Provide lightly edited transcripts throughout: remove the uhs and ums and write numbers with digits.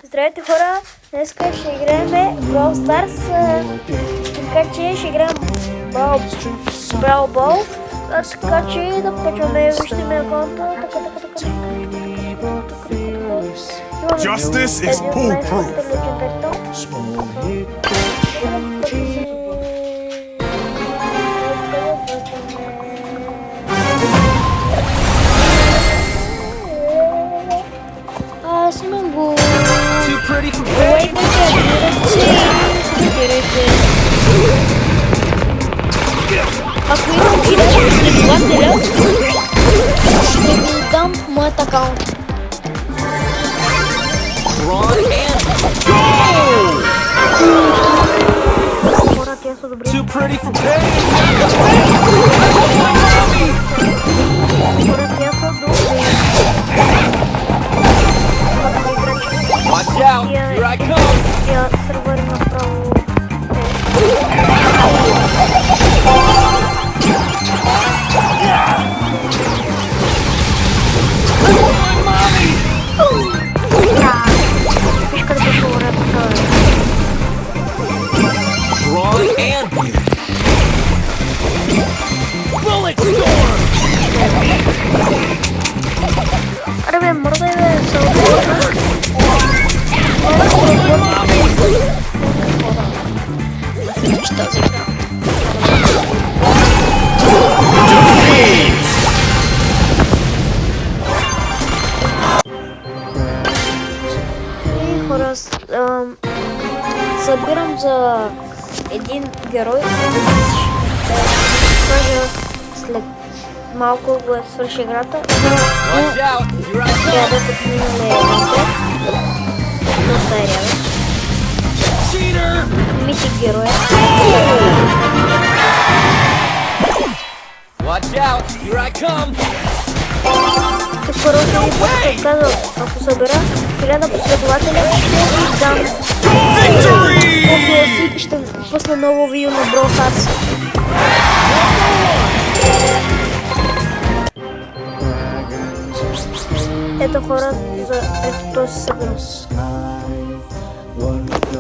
Здравейте хора, днес ще играем Brawl Stars, така че ще играем Brawl Ball, така че да почваме, виждаме акаунта, Justice is foolproof. Too pretty for bed. Ако имам 1000 последователя, ще ви дам моят акаунт. Хора, тя са добри. Too pretty for bed. Хора, тя са добри. Watch out, here I come. Я сървър направо. Пишка да беше урата. Drawn and Bullet storm. Аре бе, мърдай бе, се И хора, събирам за един герой, кажа след малко го свърши играта. Watch out, here I Трябва come. да подминем доста е рядък. Cheater. Митик героя. Watch out, here I come. Тук първо ще ви казвам, ако събера 1000 последователя, ще ви дам копия и ще пусна ново видео на Brawl Stars. Ето хора, за ето този събирам.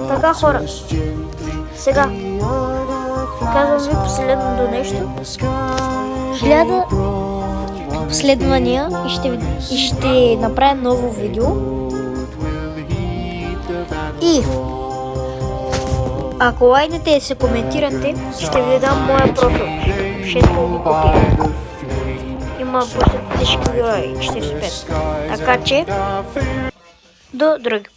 Така хора, сега казвам ви последното нещо. 1000 последвания и ще направя ново видео. И ако лайкнете и се коментирате, ще ви дам моя профил. 6000 копия. Има почти всички герои, 45. Така че, до други път.